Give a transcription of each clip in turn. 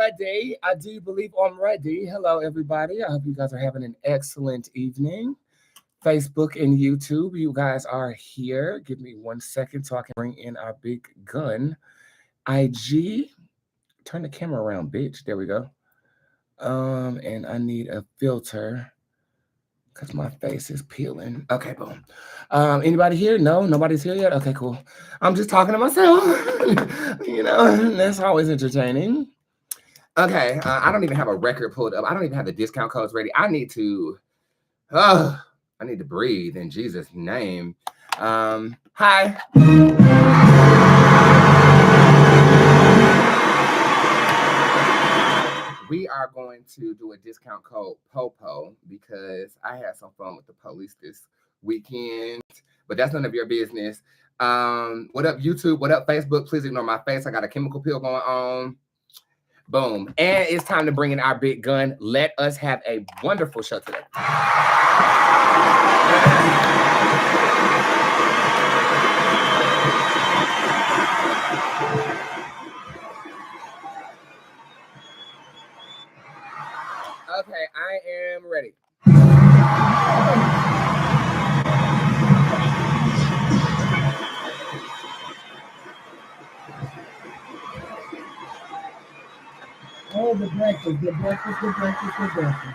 ready. I do believe I'm ready. Hello, everybody. I hope you guys are having an excellent evening. Facebook and YouTube, you guys are here. Give me 1 second so I can bring in our big gun. IG, turn the camera around, bitch. There we go. And I need a filter because my face is peeling. Okay, boom. Anybody here? No, nobody's here yet. Okay, cool. I'm just talking to myself. That's always entertaining. Okay, I don't even have a record pulled up. I don't even have the discount codes ready. I need to breathe in Jesus' name. Hi. We are going to do a discount code POPO because I had some fun with the police this weekend, but that's none of your business. What up, YouTube? What up, Facebook? Please ignore my face. I got a chemical peel going on. Boom. And it's time to bring in our big gun. Let us have a wonderful show today. Okay, I am ready. Oh, the breakfast, the breakfast, the breakfast, the breakfast,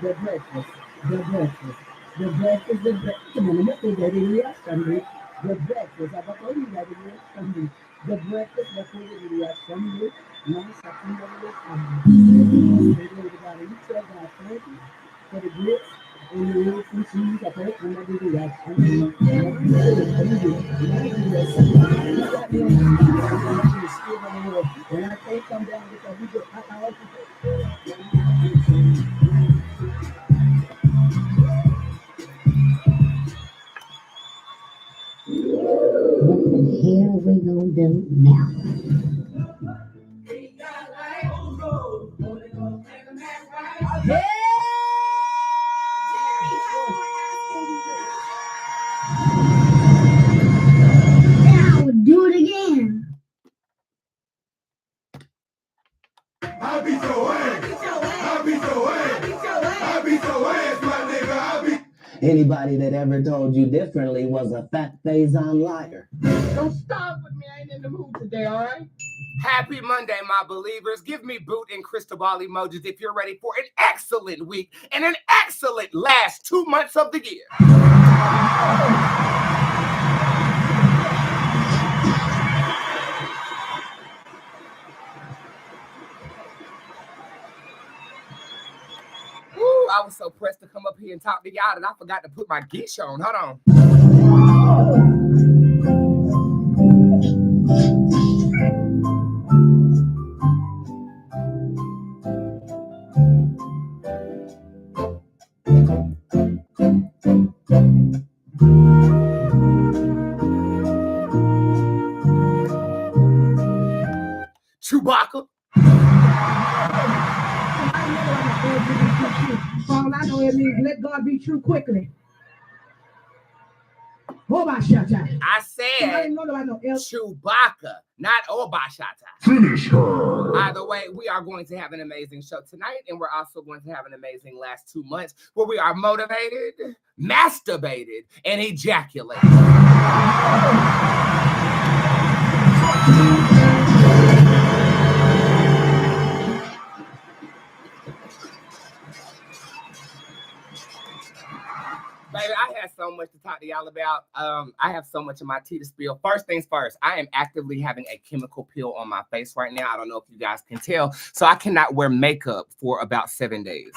the breakfast, the breakfast, the breakfast, the breakfast. Come on, let me get it here, Sunday. The breakfast, I'm going to get it here, Sunday. The breakfast, let's get it here, Sunday. Now, something that is coming. Everybody, you said that, thank you for the grits. And you need some cheese, I think, and I do that. And I think I'm down because we get hot out. What the hell we gonna do now? Yeah! Now do it again. I'll be so ass. I'll be so ass. I'll be so ass, my nigga. I'll be. Anybody that ever told you differently was a fat phase-on liar. Don't start with me. I ain't in the mood today, all right? Happy Monday, my believers. Give me boot and crystal ball emojis if you're ready for an excellent week and an excellent last 2 months of the year. Woo, I was so pressed to come up here and talk to y'all that I forgot to put my geesh on. Hold on. Chewbacca. All I know it means let God be true quickly. Obashata. I said Chewbacca, not Obashata. Finish her. Either way, we are going to have an amazing show tonight, and we're also going to have an amazing last 2 months where we are motivated, masturbated, and ejaculated. Baby, I had so much to talk to y'all about. I have so much of my tea to spill. First things first, I am actively having a chemical peel on my face right now. I don't know if you guys can tell. So I cannot wear makeup for about 7 days.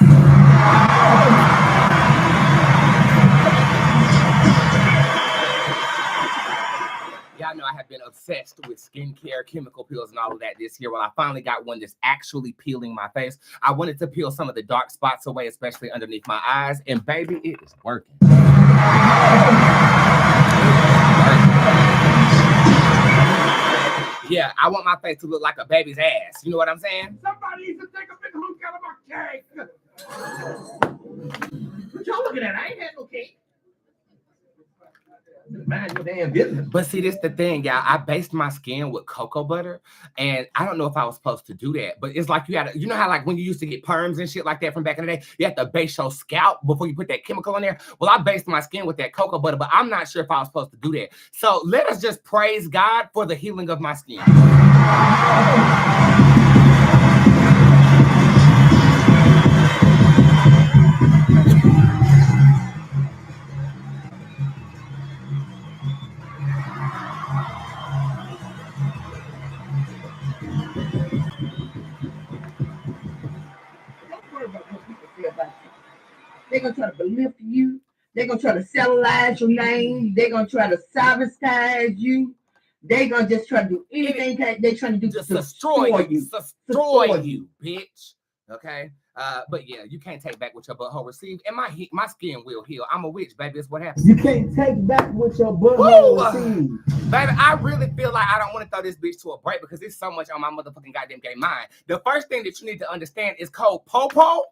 Y'all know I have been obsessed with skincare, chemical peels, and all of that this year. Well, I finally got one that's actually peeling my face. I wanted to peel some of the dark spots away, especially underneath my eyes. And baby, it is working. Yeah, I want my face to look like a baby's ass. You know what I'm saying? Somebody needs to take a big hunk out of my cake. What y'all looking at? I ain't had no cake. Mind your damn business. But see, this the thing, y'all. I based my skin with cocoa butter, and I don't know if I was supposed to do that, but it's like you gotta, you know how like when you used to get perms and shit like that from back in the day, you have to base your scalp before you put that chemical in there. Well, I based my skin with that cocoa butter, but I'm not sure if I was supposed to do that. So let us just praise God for the healing of my skin. Don't worry about what people say about you. They're gonna try to belittle you. They're gonna try to cellularize your name. They're gonna try to sabotage you. They're gonna just try to do anything that they're trying to do Just to destroy you. Destroy you, bitch. Okay. But yeah, you can't take back what your butthole received, and my skin will heal. I'm a witch, baby. That's what happens. You can't take back what your butthole received. Baby, I really feel like I don't want to throw this bitch to a break because there's so much on my motherfucking goddamn game mind. The first thing that you need to understand is code POPO.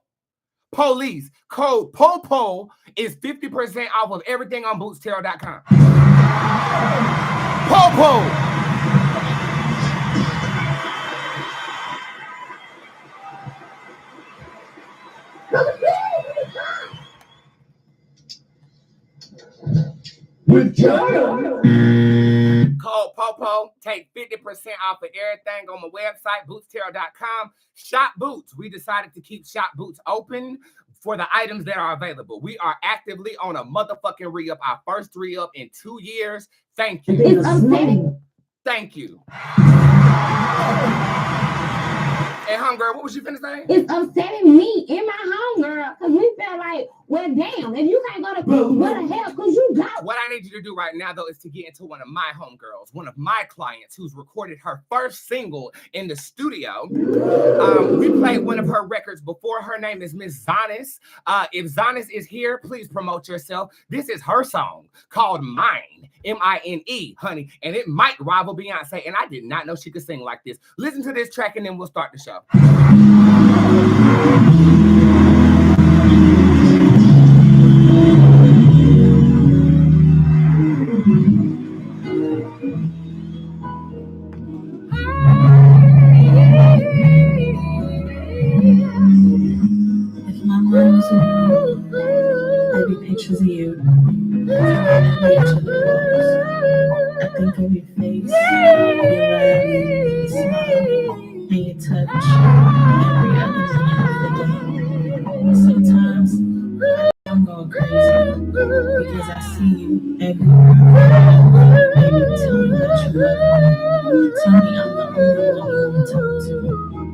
Police. Code POPO is 50% off of everything on Bootzé.com. POPO. With John. Code POPO. Take 50% off of everything on my website, Bootzé.com. Shop Boots. We decided to keep Shop Boots open for the items that are available. We are actively on a motherfucking re-up. Our first re-up in 2 years. Thank you. It's upsetting. Thank you. And homegirl, what was you finna say? It's upsetting me and my homegirl because we feel like, well, damn, if you can't go to where the hell could you go? What I need you to do right now, though, is to get into one of my homegirls, one of my clients who's recorded her first single in the studio. We played one of her records before. Her name is Miss Zonis. If Zonis is here, please promote yourself. This is her song called Mine, M-I-N-E, honey, and it might rival Beyonce, and I did not know she could sing like this. Listen to this track, and then we'll start the show. If my mind was around, there'd be pictures of you. I think of your face, your laugh, your smile, and your touch every other minute of the day. Sometimes I'm going crazy because I see you everywhere. Baby, tell me that you love me. Tell me I'm the only one you want to talk to.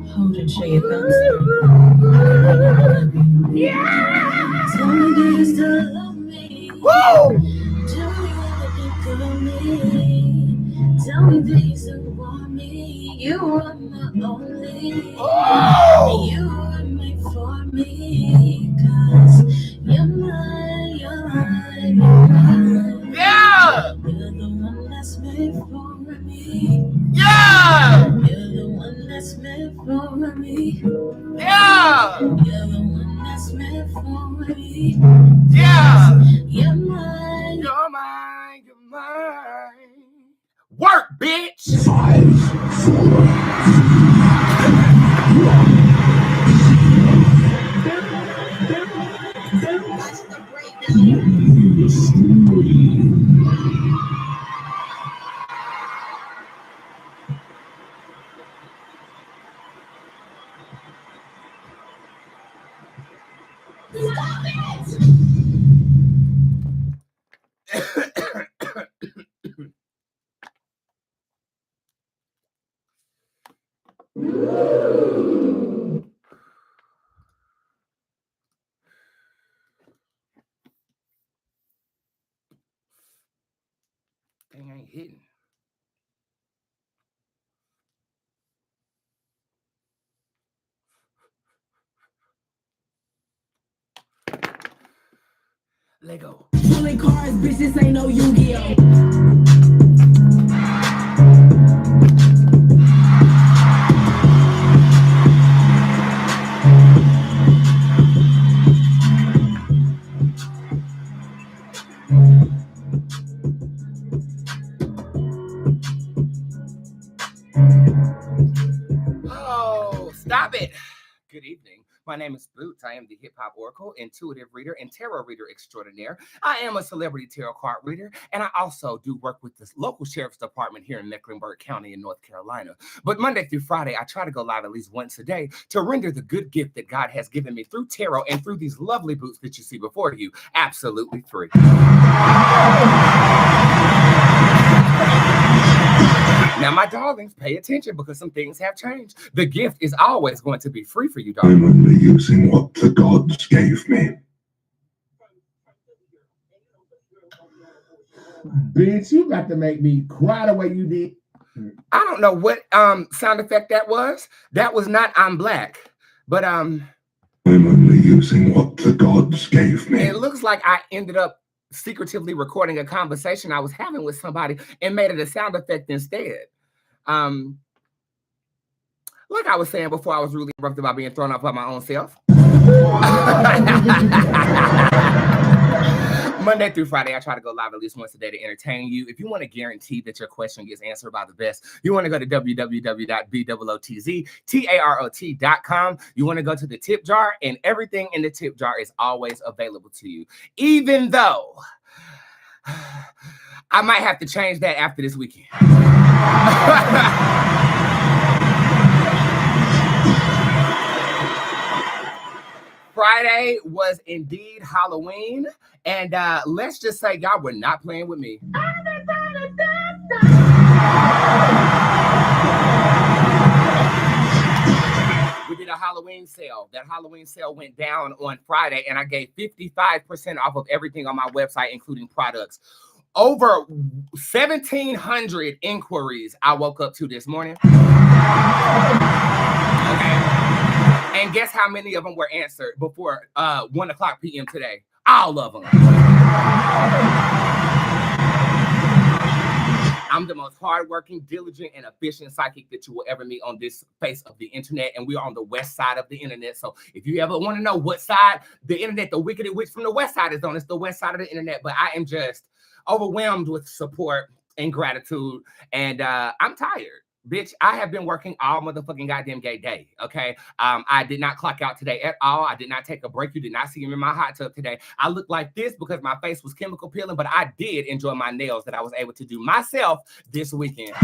Hold and show your thumbs there. Yeah! Tell me, do you still love me? Woo! Do you ever think of me? Tell me, do you still want me? You are my only. Oh! You are made for me. 'Cause you're mine, you're mine, you're mine. Yeah! You're the one that's made for me. Yeah! You're the one that's made for me. Yeah! You're the one that's made for me. Yeah! You're mine. You're mine, you're mine. Work, bitch! 5, 4, Thing ain't hitting. Lego. Pulling cars, bitch, this ain't no Yu-Gi-Oh! evening. My name is Boots. I am the hip hop oracle, intuitive reader, and tarot reader extraordinaire. I am a celebrity tarot card reader, and I also do work with the local sheriff's department here in Mecklenburg County in North Carolina. But Monday through Friday, I try to go live at least once a day to render the good gift that God has given me through tarot and through these lovely boots that you see before you, absolutely free. Now, my darlings, pay attention because some things have changed. The gift is always going to be free for you, darling. I'm only using what the gods gave me. Bitch, you got to make me cry the way you did. I don't know what sound effect that was. That was not I'm black, but I'm only using what the gods gave me. it looks like I ended up secretively recording a conversation I was having with somebody and made it a sound effect instead. Like I was saying before, I was really interrupted by being thrown off by my own self. Monday through Friday, I try to go live at least once a day to entertain you. If you want to guarantee that your question gets answered by the best, you want to go to www.bootztarot.com. You want to go to the tip jar, and everything in the tip jar is always available to you. Even though I might have to change that after this weekend. Friday was indeed Halloween, and let's just say y'all were not playing with me. We did a Halloween sale. That Halloween sale went down on Friday, and I gave 55% off of everything on my website, including products. Over 1,700 inquiries I woke up to this morning. Okay. And guess how many of them were answered before 1 o'clock p.m. today? All of them. I'm the most hardworking, diligent, and efficient psychic that you will ever meet on this face of the internet. And we are on the west side of the internet. So if you ever want to know what side the internet, the wicked witch from the west side is on, it's the west side of the internet. But I am just overwhelmed with support and gratitude. And I'm tired. Bitch, I have been working all motherfucking goddamn gay day, okay? I did not clock out today at all. I did not take a break. You did not see me in my hot tub today. I look like this because my face was chemical peeling, but I did enjoy my nails that I was able to do myself this weekend.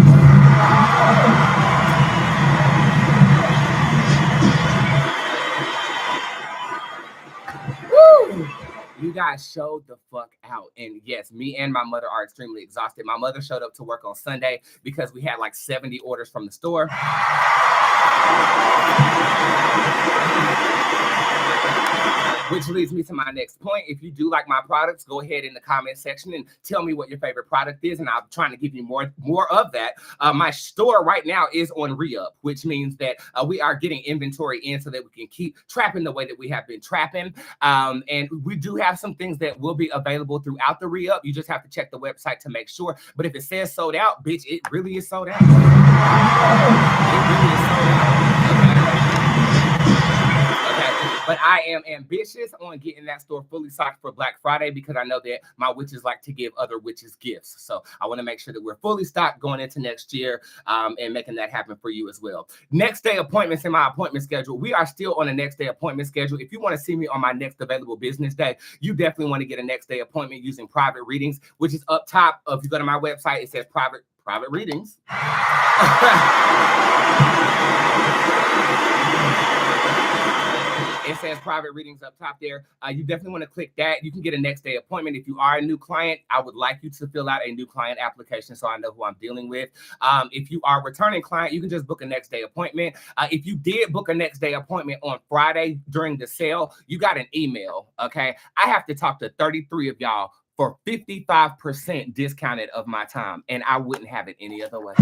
Woo! You guys showed the fuck out. And yes, me and my mother are extremely exhausted. My mother showed up to work on Sunday because we had like 70 orders from the store. Which leads me to my next point. If you do like my products, go ahead in the comment section and tell me what your favorite product is, and I'm trying to give you more of that. My store right now is on re-up, which means that we are getting inventory in so that we can keep trapping the way that we have been trapping. And we do have some things that will be available throughout the re-up. You just have to check the website to make sure. But if it says sold out, bitch, it really is sold out. It really is sold out. But I am ambitious on getting that store fully stocked for Black Friday because I know that my witches like to give other witches gifts. So I want to make sure that we're fully stocked going into next year and making that happen for you as well. Next day appointments in my appointment schedule. We are still on a next day appointment schedule. If you want to see me on my next available business day, you definitely want to get a next day appointment using private readings, which is up top. If you go to my website, it says private readings. It says private readings up top there. You definitely want to click that. You can get a next day appointment. If you are a new client, I would like you to fill out a new client application so I know who I'm dealing with. If you are a returning client, you can just book a next day appointment. If you did book a next day appointment on Friday during the sale, you got an email, okay? I have to talk to 33 of y'all for 55% discounted of my time, and I wouldn't have it any other way.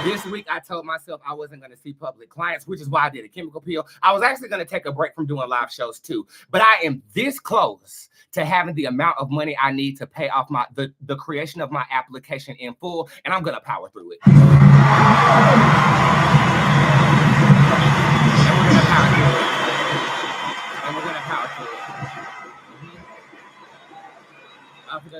This week, I told myself I wasn't going to see public clients, which is why I did a chemical peel. I was actually going to take a break from doing live shows too, but I am this close to having the amount of money I need to pay off the creation of my application in full, and I'm going to power through it. And we're going to power through it. And we're going to power through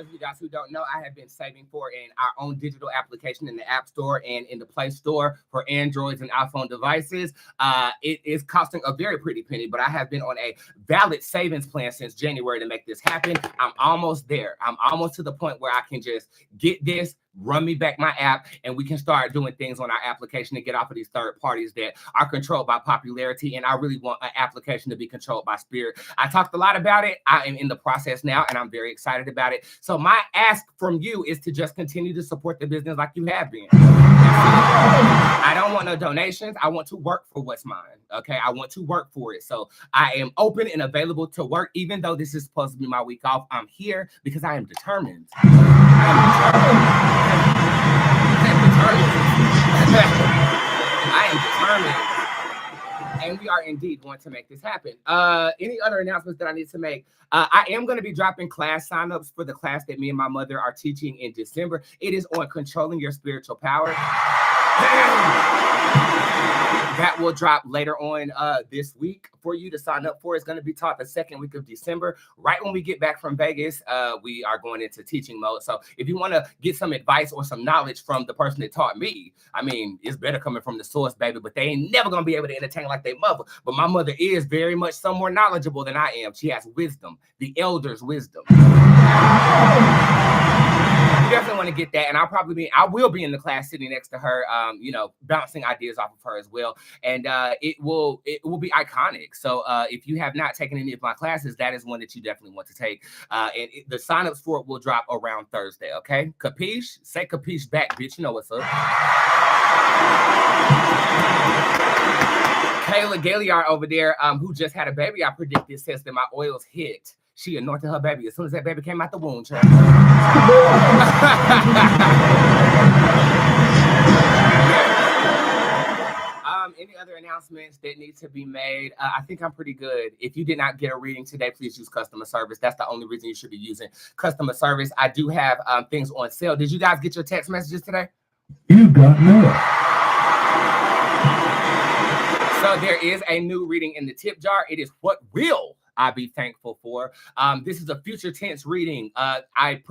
it. those of you guys who don't know, I have been saving for our own digital application in the App Store and in the Play Store for Androids and iPhone devices. It is costing a very pretty penny, but I have been on a valid savings plan since January to make this happen. I'm almost there. I'm almost to the point where I can just get this, run me back my app, and we can start doing things on our application to get off of these third parties that are controlled by popularity. And I really want an application to be controlled by spirit. I talked a lot about it. I am in the process now, and I'm very excited about it. So my ask from you is to just continue to support the business like you have been. I don't want no donations. I want to work for what's mine. Okay, I want to work for it. So I am open and available to work, even though this is supposed to be my week off. I'm here because I am determined. I am determined. And we are indeed going to make this happen. Any other announcements that I need to make? I am going to be dropping class signups for the class that me and my mother are teaching in December. It is on controlling your spiritual power. That will drop later on this week for you to sign up for. It's going to be taught the second week of December. Right when we get back from Vegas, we are going into teaching mode. So if you want to get some advice or some knowledge from the person that taught me, I mean, it's better coming from the source, baby, but they ain't never going to be able to entertain like their mother. But my mother is very much some more knowledgeable than I am. She has wisdom, the elders' wisdom. You definitely want to get that, and I will be in the class sitting next to her, bouncing ideas off of her as well, and it will be iconic. So if you have not taken any of my classes, that is one that you definitely want to take, and the signups for it will drop around Thursday. Okay, capiche? Say capiche back, bitch. You know what's up. Kayla Gaillard over there, who just had a baby, I predicted says that my oils hit. She anointed her baby as soon as that baby came out the womb. Any other announcements that need to be made? I think I'm pretty good. If you did not get a reading today, please use customer service. That's the only reason you should be using customer service. I do have things on sale. Did you guys get your text messages today? You got mail. So there is a new reading in the tip jar. It is What Will I Be Thankful For? This is a future tense reading. I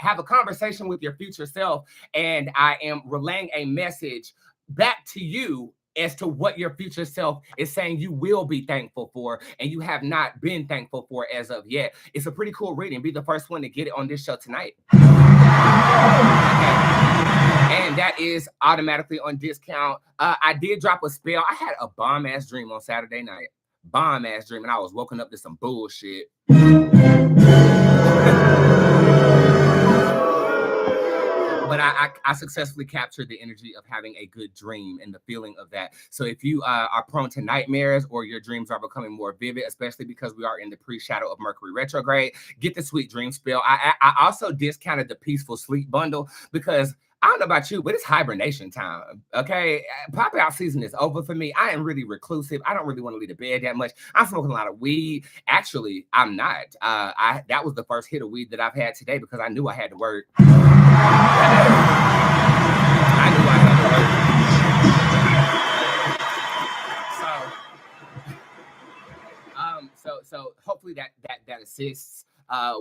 have a conversation with your future self, and I am relaying a message back to you as to what your future self is saying you will be thankful for, and you have not been thankful for as of yet. It's a pretty cool reading. Be the first one to get it on this show tonight. Okay. And that is automatically on discount. I did drop a spell. I had a bomb-ass dream on Saturday night. Bomb-ass dream, and I was woken up to some bullshit. But I successfully captured the energy of having a good dream and the feeling of that. So if you are prone to nightmares or your dreams are becoming more vivid, especially because we are in the pre-shadow of Mercury retrograde, get the Sweet Dream spell. I also discounted the Peaceful Sleep bundle because I don't know about you, but it's hibernation time, okay? Pop-out season is over for me. I am really reclusive. I don't really want to leave the bed that much. I'm smoking a lot of weed. Actually, I'm not. That was the first hit of weed that I've had today because I knew I had to work. I knew I had to work. So hopefully that assists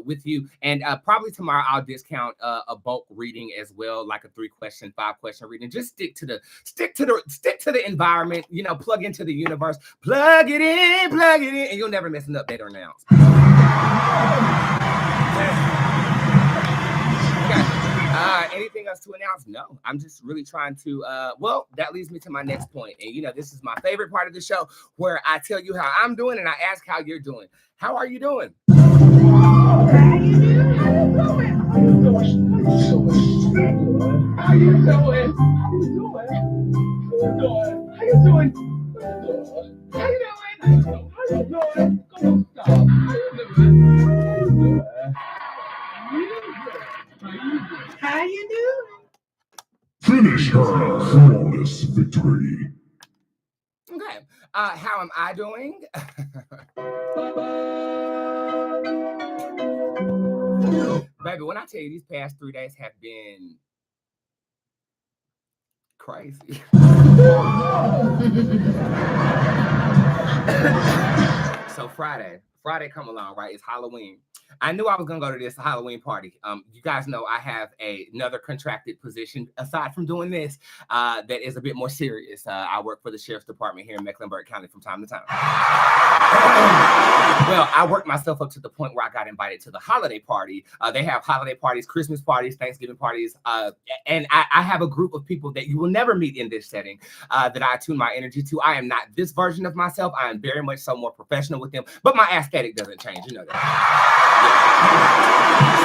with you, and probably tomorrow I'll discount a bulk reading as well, like a 3-question, 5-question reading. Just stick to the environment, plug into the universe, plug it in, and you'll never miss an update or announcement. Anything else to announce? No, I'm just really trying to, that leads me to my next point. And this is my favorite part of the show, where I tell you how I'm doing and I ask how you're doing. How are you doing? How you doing? Finish her. Flawless victory. Okay. How am I doing? Baby, when I tell you these past 3 days have been crazy. So Friday come along, right? It's Halloween. I knew I was gonna go to this Halloween party. You guys know I have another contracted position aside from doing this that is a bit more serious. I work for the sheriff's department here in Mecklenburg County from time to time. Well, I worked myself up to the point where I got invited to the holiday party. They have holiday parties, Christmas parties, Thanksgiving parties, and I have a group of people that you will never meet in this setting that I tune my energy to. I am not this version of myself. I am very much so more professional with them, but my aesthetic doesn't change. You know that. Yeah.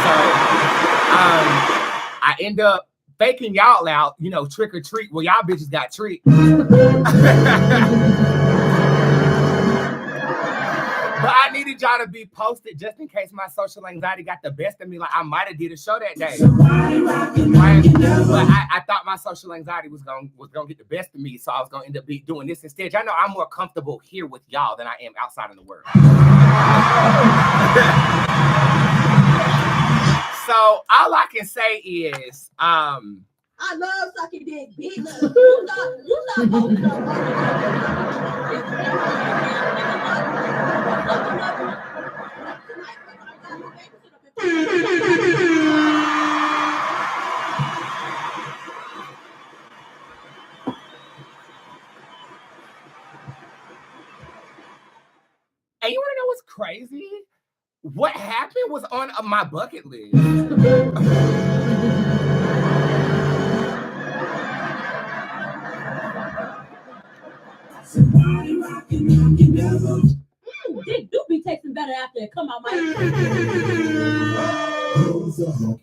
So I end up faking y'all out, you know, trick or treat. Well, y'all bitches got treat. But I needed y'all to be posted just in case my social anxiety got the best of me. Like I might have did a show that day. But I thought my social anxiety was gonna get the best of me, so I was gonna end up doing this instead. Y'all know I'm more comfortable here with y'all than I am outside in the world. So all I can say is I love sucking dick, bitch. You not both and you wanna know what's crazy? What happened was on my bucket list. Dick do be tasting better after it come out my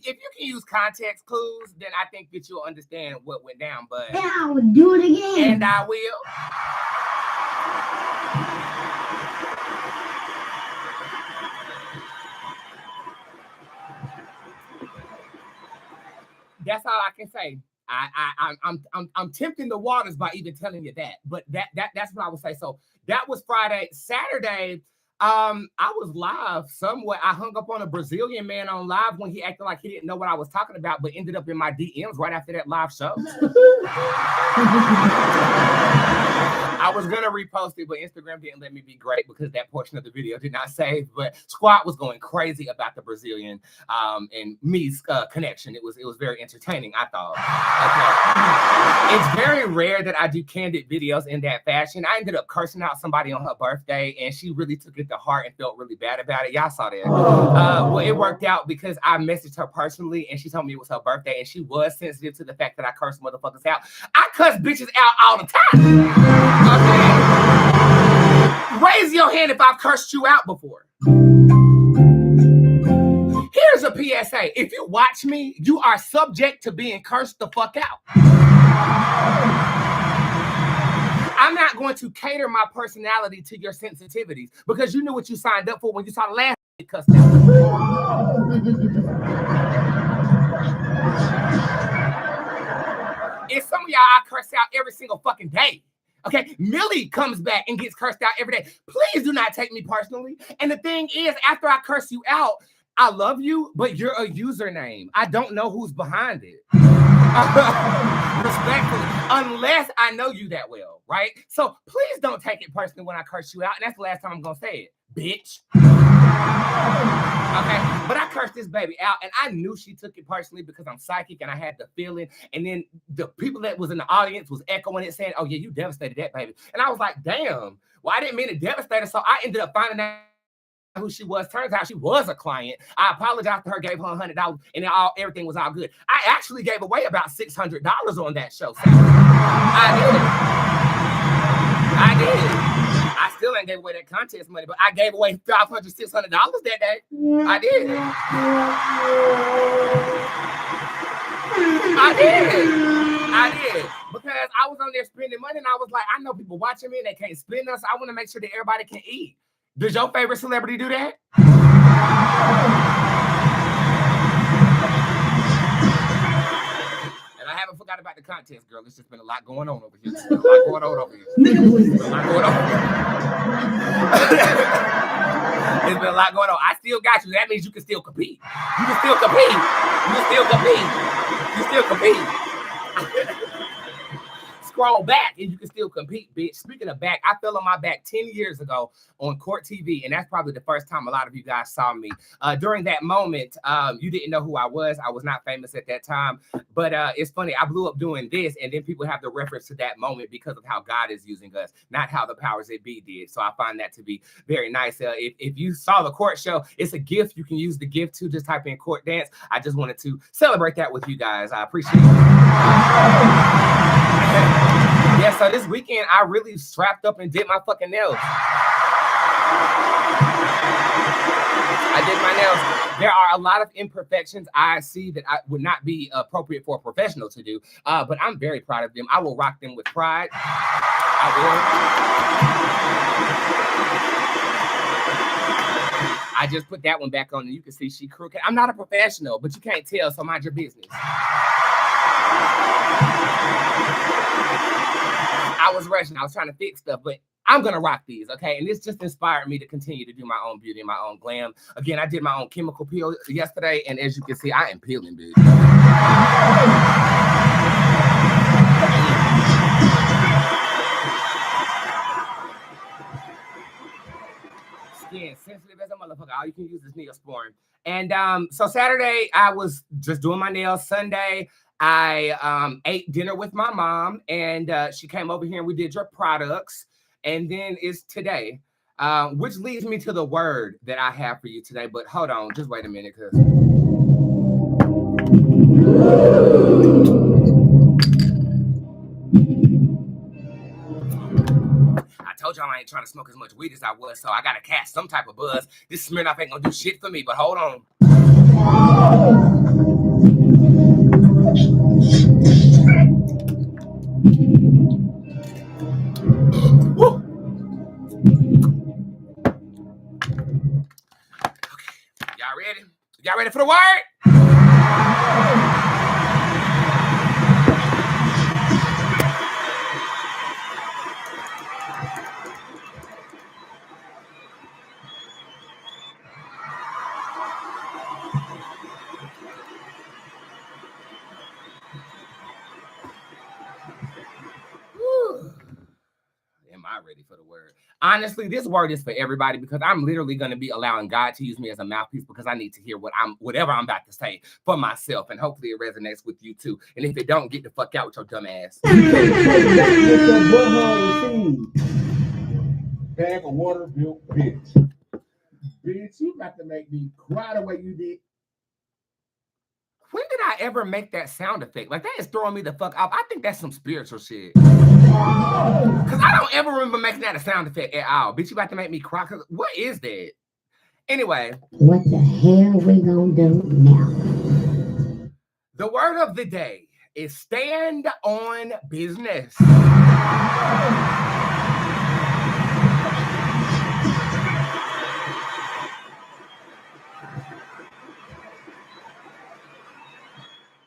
If you can use context clues, then I think that you'll understand what went down. But And I will do it again. and I will. That's all I can say. I'm tempting the waters by even telling you that, but that's what I would say. So that was Friday. Saturday, I was live somewhere. I hung up on a Brazilian man on live when he acted like he didn't know what I was talking about, but ended up in my DMs right after that live show. I was gonna repost it, but Instagram didn't let me be great because that portion of the video did not save. But Squad was going crazy about the Brazilian and me's connection. It was very entertaining, I thought. Okay. It's very rare that I do candid videos in that fashion. I ended up cursing out somebody on her birthday, and she really took it to heart and felt really bad about it. Y'all saw that. Well, it worked out because I messaged her personally, and she told me it was her birthday, and she was sensitive to the fact that I cursed motherfuckers out. I cuss bitches out all the time. Okay. Raise your hand if I've cursed you out before. Here's a PSA. If you watch me, you are subject to being cursed the fuck out. I'm not going to cater my personality to your sensitivities because you knew what you signed up for when you saw the last cuss out. And some of y'all I curse out every single fucking day. Okay, Millie comes back and gets cursed out every day. Please do not take me personally. And the thing is, after I curse you out, I love you, but you're a username. I don't know who's behind it. Respectfully, unless I know you that well, right? So please don't take it personally when I curse you out. And that's the last time I'm gonna say it, bitch. Okay, but I cursed this baby out, and I knew she took it personally because I'm psychic and I had the feeling. And then the people that was in the audience was echoing it, saying, "Oh yeah, you devastated that baby." And I was like, "Damn, well I didn't mean to devastate her." So I ended up finding out who she was. Turns out she was a client. I apologized to her, gave her $100, and everything was all good. I actually gave away about $600 on that show. I did. I still ain't gave away that contest money, but I gave away $500, $600 that day. I did. I did. Because I was on there spending money, and I was like, I know people watching me and they can't spend us. So I want to make sure that everybody can eat. Does your favorite celebrity do that? And I haven't forgot about the contest, girl. It's just been a lot going on over here. It's been a lot going on over here. It's been a lot going on. I still got you. That means you can still compete. You can still compete. scroll back and you can still compete, bitch. Speaking of back, I fell on my back 10 years ago on Court TV, and that's probably the first time a lot of you guys saw me. During that moment, you didn't know who I was. I was not famous at that time, but it's funny. I blew up doing this, and then people have the reference to that moment because of how God is using us, not how the powers that be did. So I find that to be very nice. If you saw the court show, it's a gift. You can use the gift to just type in court dance. I just wanted to celebrate that with you guys. I appreciate it. Yeah, so this weekend I really strapped up and did my fucking nails. I did my nails. There are a lot of imperfections I see that I would not be appropriate for a professional to do, but I'm very proud of them. I will rock them with pride. I will. I just put that one back on, and you can see she crooked. I'm not a professional, but you can't tell, so mind your business. I was rushing. I was trying to fix stuff, but I'm going to rock these, okay? And this just inspired me to continue to do my own beauty and my own glam. Again, I did my own chemical peel yesterday, and as you can see, I am peeling, bitch. Skin sensitive as a motherfucker. All you can use is Neosporin. And so Saturday, I was just doing my nails. Sunday, I ate dinner with my mom, and she came over here and we did your products. And then it's today, which leads me to the word that I have for you today. But hold on, just wait a minute, because I told y'all I ain't trying to smoke as much weed as I was, so I gotta catch some type of buzz. This Smirnoff ain't gonna do shit for me, but hold on. Woo. Okay, y'all ready? Y'all ready for the word? Am I ready for the word? Honestly, this word is for everybody because I'm literally going to be allowing God to use me as a mouthpiece because I need to hear whatever I'm about to say for myself, and hopefully it resonates with you too. And if it don't, get the fuck out with your dumb ass. Bag of water built bitch. Bitch, you about to make me cry the way you did. When did I ever make that sound effect? Like, that is throwing me the fuck off. I think that's some spiritual shit. Because I don't ever remember making that a sound effect at all. Bitch, you about to make me cry? What is that? Anyway. What the hell we gonna do now? The word of the day is stand on business.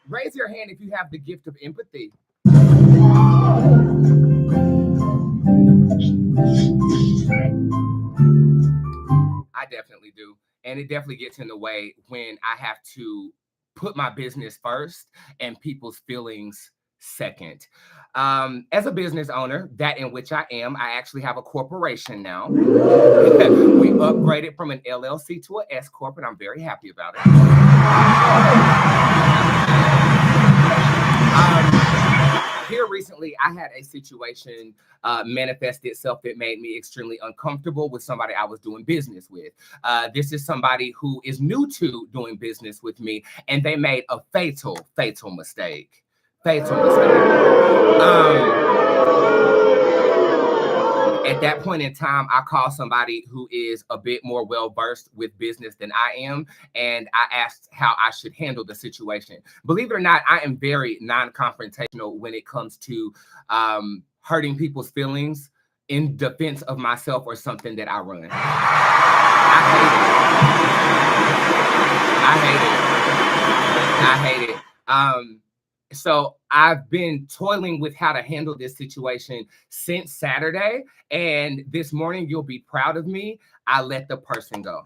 Raise your hand if you have the gift of empathy. I definitely do. And it definitely gets in the way when I have to put my business first and people's feelings second. As a business owner, that in which I am, I actually have a corporation now. We upgraded from an LLC to an S Corp, and I'm very happy about it. Here recently, I had a situation manifest itself that made me extremely uncomfortable with somebody I was doing business with. This is somebody who is new to doing business with me, and they made a fatal mistake. At that point in time, I called somebody who is a bit more well-versed with business than I am, and I asked how I should handle the situation. Believe it or not, I am very non-confrontational when it comes to hurting people's feelings in defense of myself or something that I run. I hate it. So I've been toiling with how to handle this situation since Saturday. And this morning, you'll be proud of me. I let the person go.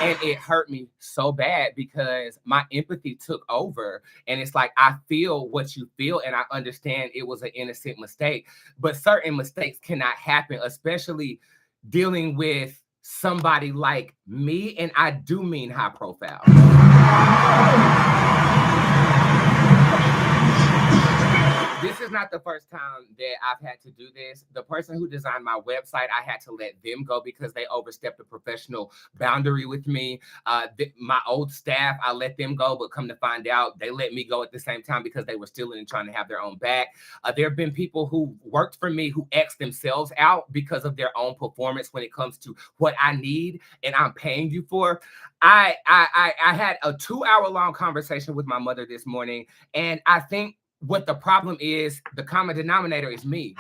And it hurt me so bad because my empathy took over. And it's like, I feel what you feel and I understand it was an innocent mistake. But certain mistakes cannot happen, especially dealing with somebody like me. And I do mean high profile. This is not the first time that I've had to do this. The person who designed my website, I had to let them go because they overstepped a professional boundary with me. My old staff, I let them go, but come to find out, they let me go at the same time because they were stealing and trying to have their own back. There have been people who worked for me who X'd themselves out because of their own performance when it comes to what I need and I'm paying you for. I had a 2-hour-long conversation with my mother this morning, and I think what the problem is, the common denominator is me.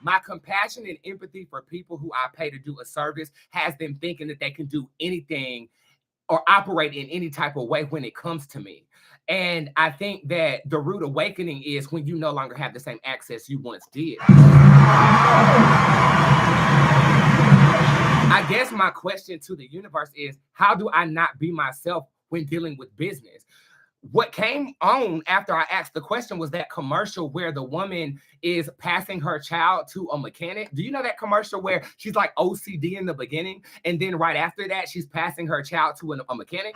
My compassion and empathy for people who I pay to do a service has them thinking that they can do anything or operate in any type of way when it comes to me. And I think that the rude awakening is when you no longer have the same access you once did. I guess my question to the universe is, how do I not be myself when dealing with business? What came on after I asked the question was that commercial where the woman is passing her child to a mechanic. Do you know that commercial where she's like OCD in the beginning, and then right after that, she's passing her child to a mechanic?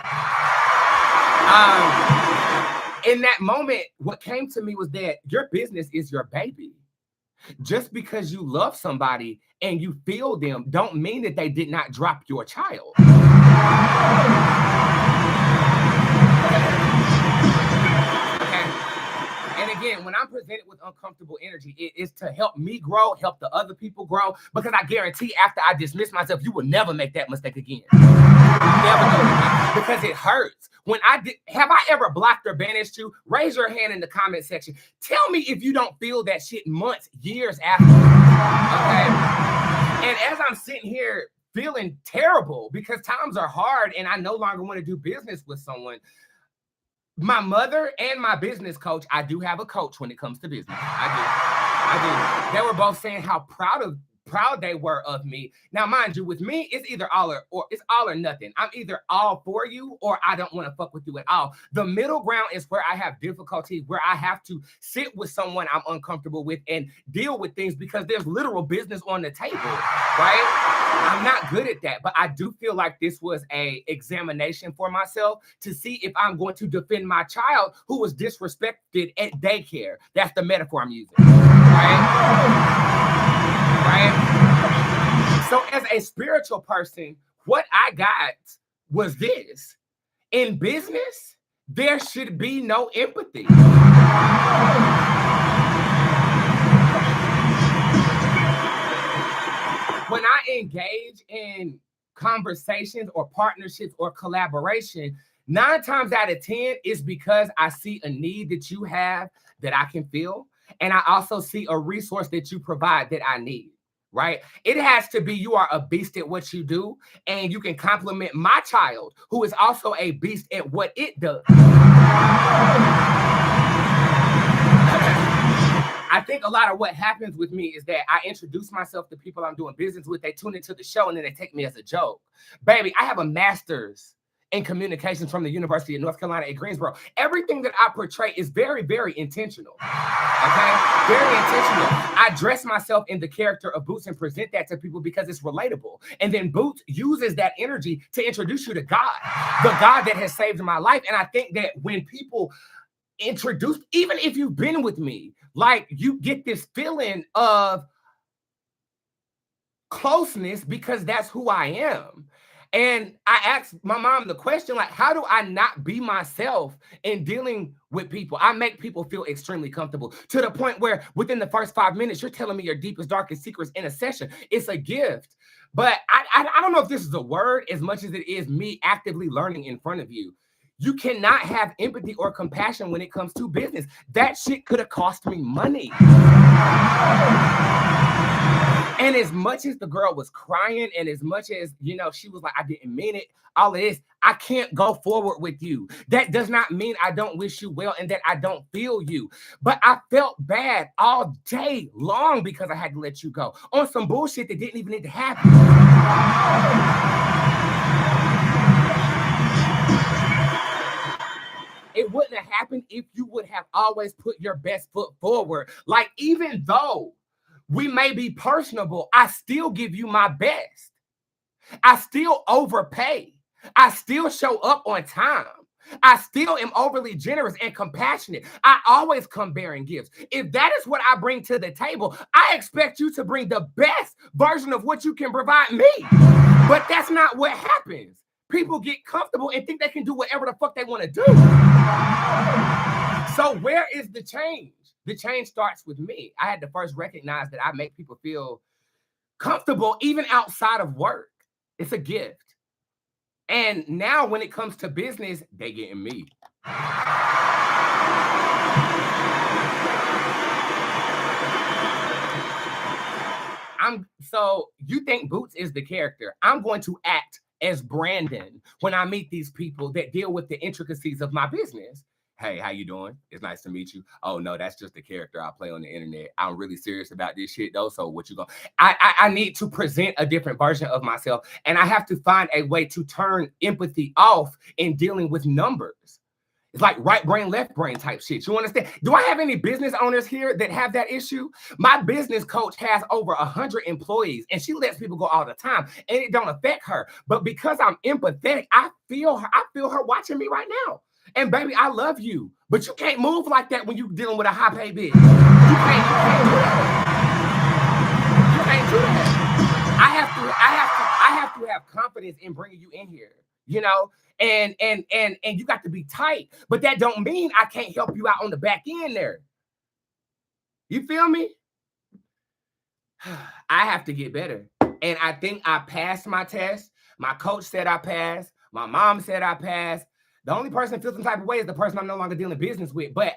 In that moment, what came to me was that your business is your baby. Just because you love somebody and you feel them don't mean that they did not drop your child. Again, when I'm presented with uncomfortable energy, it is to help me grow, help the other people grow, because I guarantee after I dismiss myself, you will never make that mistake again. Never do it again, because it hurts. Have I ever blocked or banished you? Raise your hand in the comment section. Tell me if you don't feel that shit months, years after. Okay? And as I'm sitting here feeling terrible because times are hard and I no longer want to do business with someone, my mother and my business coach, I do have a coach when it comes to business. I do. They were both saying how proud they were of me. Now, mind you, with me, it's either all or it's all or nothing. I'm either all for you or I don't want to fuck with you at all. The middle ground is where I have difficulty, where I have to sit with someone I'm uncomfortable with and deal with things because there's literal business on the table, right? I'm not good at that, but I do feel like this was an examination for myself to see if I'm going to defend my child who was disrespected at daycare. That's the metaphor I'm using, right? So as a spiritual person, what I got was this. In business, there should be no empathy. When I engage in conversations or partnerships or collaboration, 9 times out of 10 is because I see a need that you have that I can fill. And I also see a resource that you provide that I need, right? It has to be you are a beast at what you do, and you can complement my child, who is also a beast at what it does. I think a lot of what happens with me is that I introduce myself to people I'm doing business with. They tune into the show and then they take me as a joke. Baby, I have a master's in communications from the University of North Carolina at Greensboro. Everything that I portray is very, very intentional. Okay? Very intentional. I dress myself in the character of Bootzé and present that to people because it's relatable. And then Bootzé uses that energy to introduce you to God, the God that has saved my life. And I think that when people introduce, even if you've been with me, like you get this feeling of closeness because that's who I am. And I asked my mom the question, like, how do I not be myself in dealing with people? I make people feel extremely comfortable to the point where within the first 5 minutes, you're telling me your deepest, darkest secrets in a session. It's a gift. But I don't know if this is a word as much as it is me actively learning in front of you. You cannot have empathy or compassion when it comes to business. That shit could have cost me money. And as much as the girl was crying, and as much as, you know, she was like, I didn't mean it, all of this, I can't go forward with you. That does not mean I don't wish you well and that I don't feel you. But I felt bad all day long because I had to let you go on some bullshit that didn't even need to happen. It wouldn't have happened if you would have always put your best foot forward. Like, even though we may be personable, I still give you my best. I still overpay. I still show up on time. I still am overly generous and compassionate. I always come bearing gifts. If that is what I bring to the table, I expect you to bring the best version of what you can provide me. But that's not what happens. People get comfortable and think they can do whatever the fuck they want to do. So where is the change? The change starts with me. I had to first recognize that I make people feel comfortable even outside of work. It's a gift. And now when it comes to business, they getting me. So you think Boots is the character. I'm going to act as Brandon when I meet these people that deal with the intricacies of my business. Hey, how you doing? It's nice to meet you. Oh, no, that's just the character I play on the internet. I'm really serious about this shit, though. So what you going? I need to present a different version of myself, and I have to find a way to turn empathy off in dealing with numbers. It's like right brain, left brain type shit. You understand? Do I have any business owners here that have that issue? My business coach has over 100 employees, and she lets people go all the time, and it don't affect her. But because I'm empathetic, I feel her watching me right now. And baby, I love you, but you can't move like that when you're dealing with a high pay bitch. You can't do that. You can't do that. I have to have confidence in bringing you in here, you know, and you got to be tight, but that don't mean I can't help you out on the back end there. You feel me? I have to get better. And I think I passed my test. My coach said I passed. My mom said I passed. The only person that feels some type of way is the person I'm no longer dealing business with. But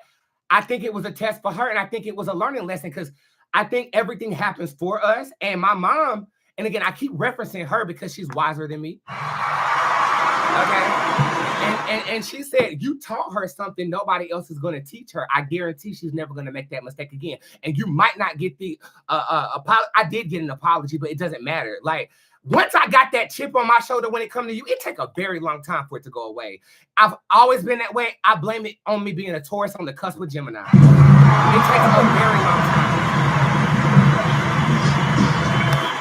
I think it was a test for her, and I think it was a learning lesson because I think everything happens for us. And my mom, and again, I keep referencing her because she's wiser than me. Okay? And she said, you taught her something nobody else is going to teach her. I guarantee she's never going to make that mistake again. And you might not get the apology. I did get an apology, but it doesn't matter. Like, once I got that chip on my shoulder when it comes to you, it takes a very long time for it to go away. I've always been that way. I blame it on me being a Taurus on the cusp of Gemini. It takes a very long time.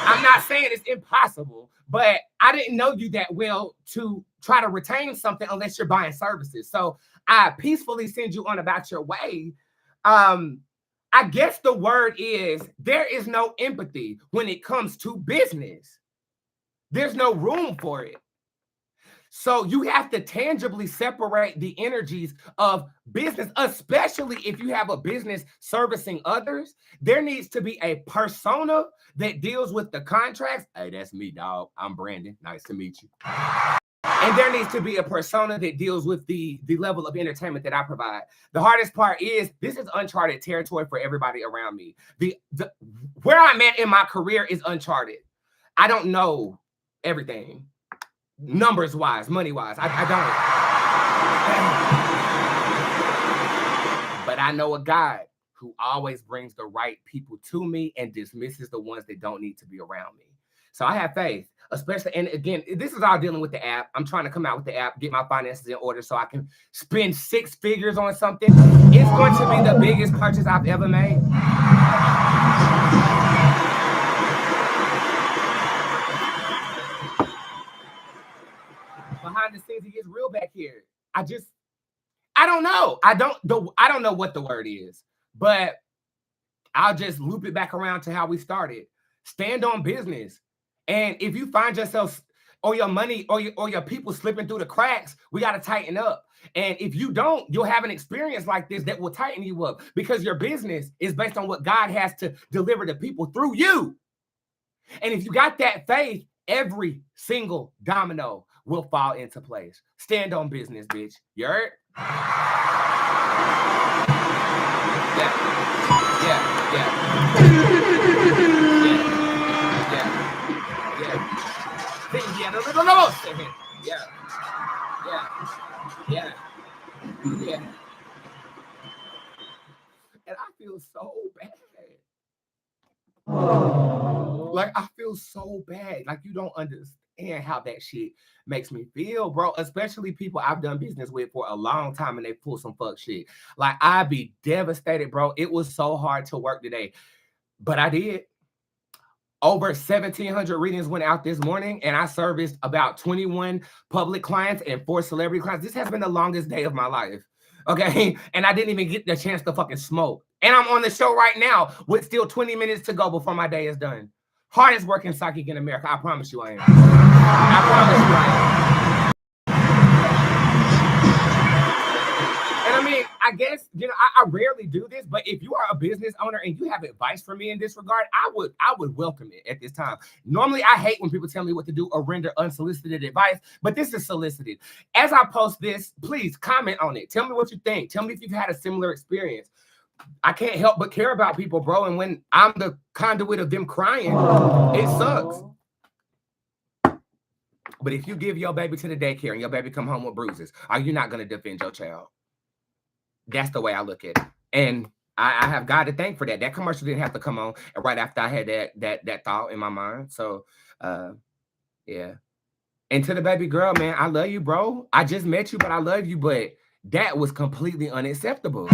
I'm not saying it's impossible, but I didn't know you that well to try to retain something unless you're buying services. So I peacefully send you on about your way. I guess the word is there is no empathy when it comes to business. There's no room for it. So you have to tangibly separate the energies of business, especially if you have a business servicing others. There needs to be a persona that deals with the contracts. Hey, that's me, dog. I'm Brandon. Nice to meet you. And there needs to be a persona that deals with the level of entertainment that I provide. The hardest part is this is uncharted territory for everybody around me. Where I'm at in my career is uncharted. I don't know everything, numbers wise, money wise. I don't. But I know a God who always brings the right people to me and dismisses the ones that don't need to be around me. So I have faith, especially, and again, this is all dealing with the app. I'm trying to come out with the app, get my finances in order so I can spend 6 figures on something. It's going to be the biggest purchase I've ever made. Behind the scenes, it gets real back here. I don't know. I don't know what the word is, but I'll just loop it back around to how we started. Stand on business. And if you find yourself or your money or your people slipping through the cracks, we got to tighten up. And if you don't, you'll have an experience like this that will tighten you up because your business is based on what God has to deliver to people through you. And if you got that faith, every single domino will fall into place. Stand on business, bitch. You heard? Yeah. feel so bad. Like, I feel so bad. Like, you don't understand how that shit makes me feel, bro. Especially people I've done business with for a long time and they pull some fuck shit. Like, I'd be devastated, bro. It was so hard to work today, but I did. Over 1,700 readings went out this morning, and I serviced about 21 public clients and 4 celebrity clients. This has been the longest day of my life, okay? And I didn't even get the chance to fucking smoke. And I'm on the show right now with still 20 minutes to go before my day is done. Hardest working psychic in America. I promise you I am. I promise you I am. And I mean, I guess, you know, I rarely do this, but if you are a business owner and you have advice for me in this regard, I would welcome it at this time. Normally, I hate when people tell me what to do or render unsolicited advice, but this is solicited. As I post this, please comment on it. Tell me what you think. Tell me if you've had a similar experience. I can't help but care about people, bro. And when I'm the conduit of them crying, it sucks. But if you give your baby to the daycare and your baby come home with bruises, are you not going to defend your child? That's the way I look at it. And I have God to thank for that. That commercial didn't have to come on right after I had that thought in my mind. So, yeah. And to the baby girl, man, I love you, bro. I just met you, but I love you. But that was completely unacceptable.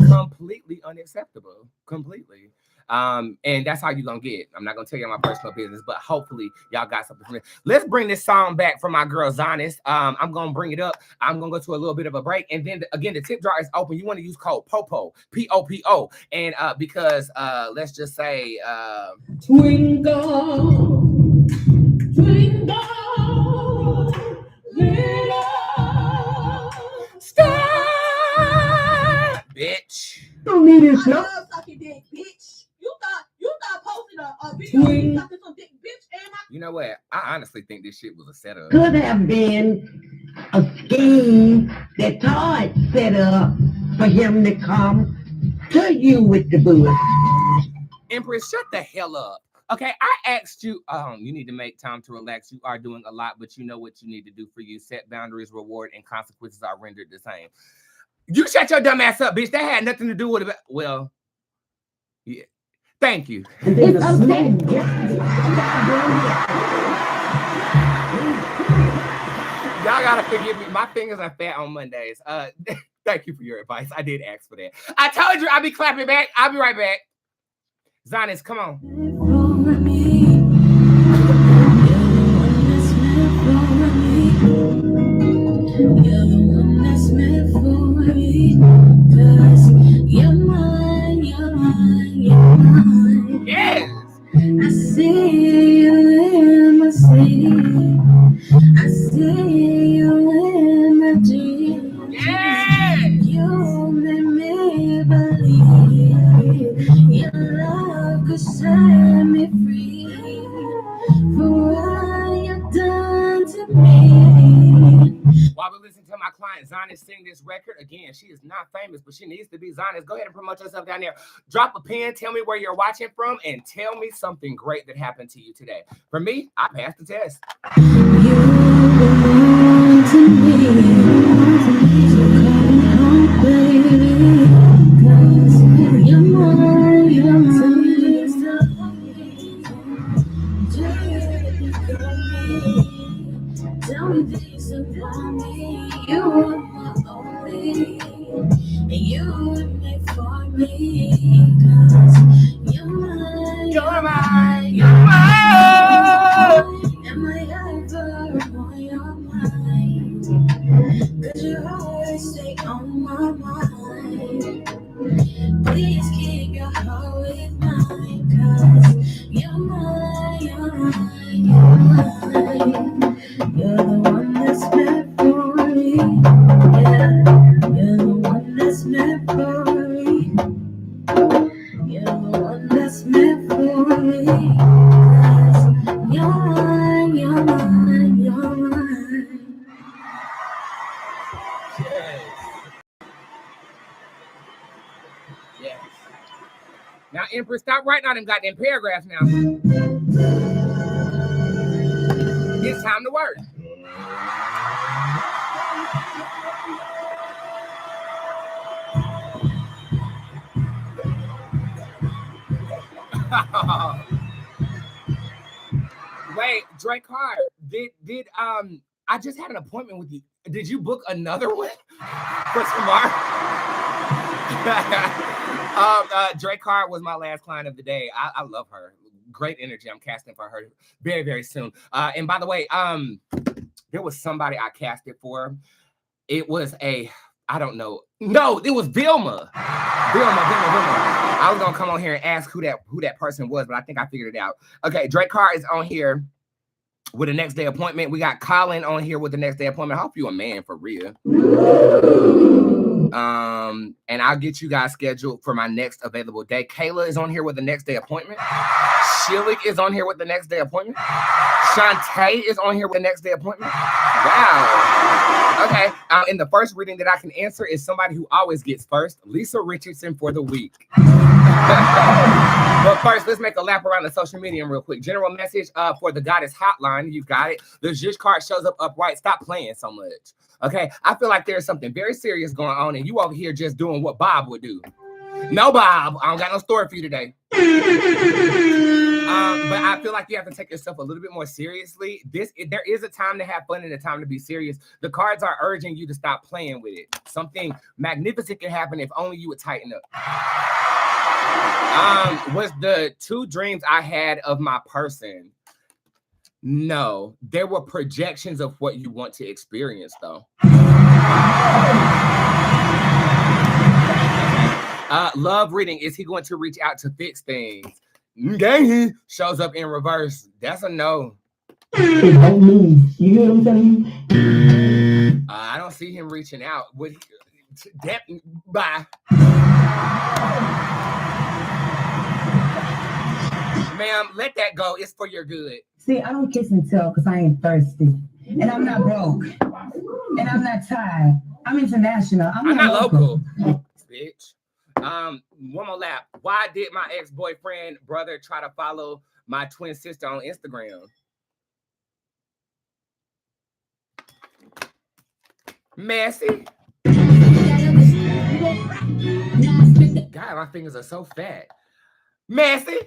Completely unacceptable. Completely. And that's how you're gonna get. I'm not gonna tell you my personal business, but hopefully y'all got something from it. Let's bring this song back from my girl Zonnis. I'm gonna bring it up. I'm gonna go to a little bit of a break, and then again, the tip jar is open. You want to use code POPO, POPO, and because let's just say Twinkle, twinkle, little star, bitch. Don't need it, I love sucking dick, bitch. You thought posting a video sucking some dick, bitch, and my You know what? I honestly think this shit was a setup. could have been a scheme that Todd set up for him to come to you with the booze. Empress, shut the hell up. Okay, I asked you, you need to make time to relax. You are doing a lot, but you know what you need to do for you. Set boundaries, reward, and consequences are rendered the same. You shut your dumb ass up, bitch. That had nothing to do with it. Well, yeah. Thank you. It's okay. Y'all gotta forgive me. My fingers are fat on Mondays. Thank you for your advice. I did ask for that. I told you I'll be clapping back. I'll be right back. Zonnis, come on. Yes. I see you in my sleep. I see you in my dreams. Yes. You made me believe your love could set me free for what you've done to me. While we listen to my client Zonnis sing this record, again, she is not famous, but she needs to be. Zonnis, go ahead and promote yourself down there. Drop a pin, tell me where you're watching from, and tell me something great that happened to you today. For me, I passed the test. You belong to me, so come home, baby, 'cause you're mine, you're mine. Tell me things about me. You are my only, and you were made for me. 'Cause you're mine, You're mine, you're mine. am I ever on your mind? 'Cause you always stay on my mind. Please keep your heart with mine. 'Cause you're mine, you're mine, you're mine. You're the one that's meant for me. Yeah, you're the one that's meant for me. You're the one that's meant for me. 'Cause you're mine, you're mine, you're mine. Yes. Yes. Now, Empress, stop writing out them goddamn paragraphs now. It's time to work. Wait, Drake Hart, did I just had an appointment with you. Did you book another one for tomorrow? Drake Hart was my last client of the day. I love her. Great energy. I'm casting for her very, very soon. And by the way, there was somebody I casted for. It was I don't know. No, it was Vilma. Vilma. I was gonna come on here and ask who that person was, but I think I figured it out. Okay, Drake Hart is on here with a next day appointment. We got Colin on here with the next day appointment. I hope you a man for real. And I'll get you guys scheduled for my next available day. Kayla is on here with the next day appointment. Shillick is on here with the next day appointment. Shantae is on here with the next day appointment. Wow. Okay. And the first reading that I can answer is somebody who always gets first, Lisa Richardson for the week. But first, let's make a lap around the social media real quick. General message for the Goddess Hotline. You got it. The Zhuzh card shows up upright. Stop playing so much. Okay. I feel like there's something very serious going on, and you over here just doing what Bob would do. No, Bob. I don't got no story for you today. But I feel like you have to take yourself a little bit more seriously. There is a time to have fun and a time to be serious. The cards are urging you to stop playing with it. Something magnificent can happen if only you would tighten up. Was the 2 dreams I had of my person? No, there were projections of what you want to experience, though. Love reading. Is he going to reach out to fix things? Gang shows up in reverse. That's a no. It don't move. You hear what I'm telling you? I don't see him reaching out. Bye. Ma'am, let that go. It's for your good. See, I don't kiss and tell because I ain't thirsty. And I'm not broke. And I'm not tired. I'm international. I'm not local. Bitch. One more lap. Why did my ex-boyfriend brother try to follow my twin sister on Instagram? Messy. God, my fingers are so fat. Messy.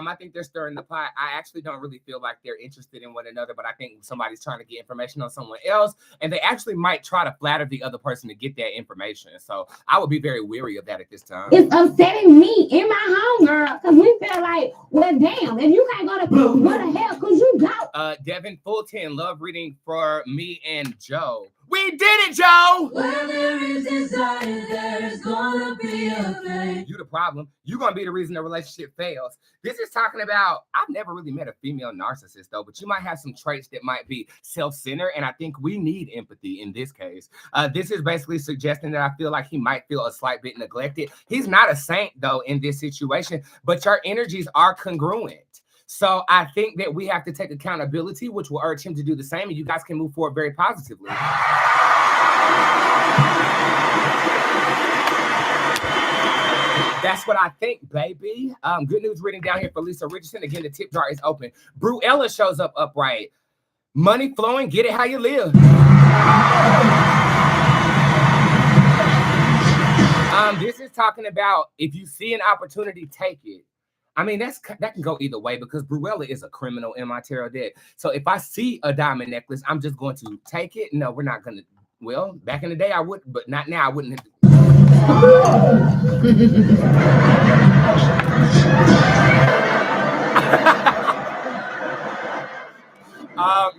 I think they're stirring the pot. I actually don't really feel like they're interested in one another, but I think somebody's trying to get information on someone else, and they actually might try to flatter the other person to get that information. So I would be very weary of that at this time. It's upsetting me in my home, girl, because we feel like, well, damn, if you can't go to what the hell could you go? Devin Fulton, love reading for me and Joe. We did it, Joe! Where there is desire, there's gonna be a flame. You the problem. You're gonna be the reason the relationship fails. This is talking about, I've never really met a female narcissist though, but you might have some traits that might be self-centered, and I think we need empathy in this case. This is basically suggesting that I feel like he might feel a slight bit neglected. He's not a saint though in this situation, but your energies are congruent. So I think that we have to take accountability, which will urge him to do the same, and you guys can move forward very positively. That's what I think, baby. Good news reading down here for Lisa Richardson. Again, the tip jar is open. Bruella shows up upright. Money flowing, get it how you live. This is talking about if you see an opportunity, take it. I mean, that can go either way because Bruella is a criminal in my tarot deck. So if I see a diamond necklace, I'm just going to take it. No, we're not going to. Well, back in the day, I would, but not now. I wouldn't.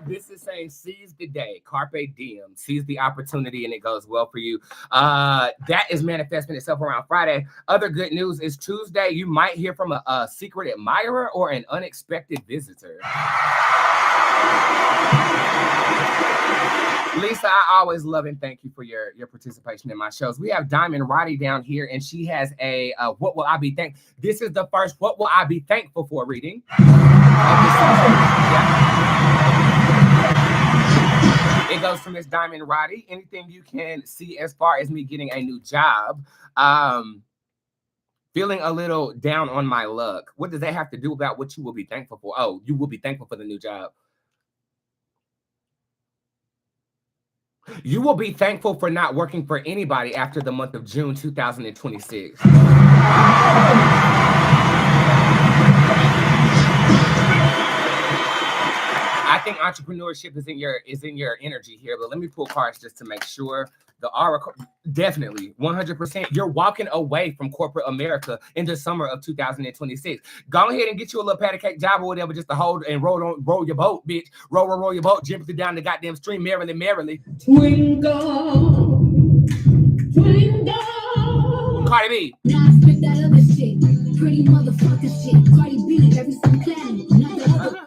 This is saying seize the day, carpe diem, seize the opportunity, and it goes well for you. That is manifesting itself around Friday. Other good news is Tuesday, you might hear from a secret admirer or an unexpected visitor. Lisa, I always love and thank you for your participation in my shows. We have Diamond Roddy down here, and she has a what will I be thankful? This is the first what will I be thankful for reading. It goes to Miss Diamond Roddy. Anything you can see as far as me getting a new job. Feeling a little down on my luck. What does that have to do about what you will be thankful for? Oh, you will be thankful for the new job. You will be thankful for not working for anybody after the month of June 2026. I think entrepreneurship is in your energy here, but let me pull cards just to make sure. The oracle, definitely 100%. You're walking away from corporate America in the summer of 2026. Go ahead and get you a little patty cake job or whatever, just to hold and roll your boat, bitch. Roll your boat, gently down the goddamn stream, merrily. Twinkle, twinkle. Cardi B. Now I spit that other shit. Pretty motherfucker shit. Cardi B, every single planet. Not the other.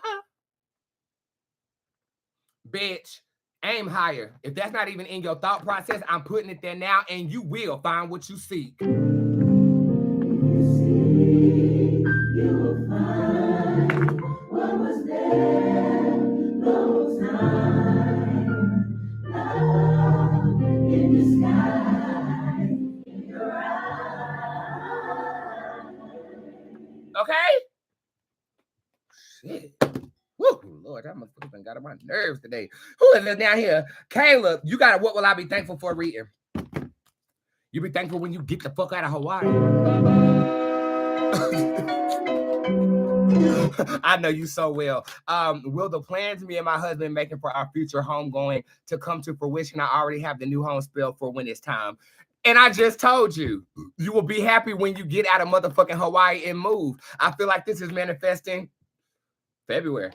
Bitch, aim higher. If that's not even in your thought process, I'm putting it there now, and you will find what you seek. You will find what was there those time. Love in the sky, in your eyes. Okay? Shit. Woo, Lord, that motherfucker got on my nerves today. Who is it down here? Caleb, you got what will I be thankful for reading? You be thankful when you get the fuck out of Hawaii. I know you so well. Will the plans me and my husband making for our future home going to come to fruition? I already have the new home spelled for when it's time. And I just told you, you will be happy when you get out of motherfucking Hawaii and move. I feel like this is manifesting February.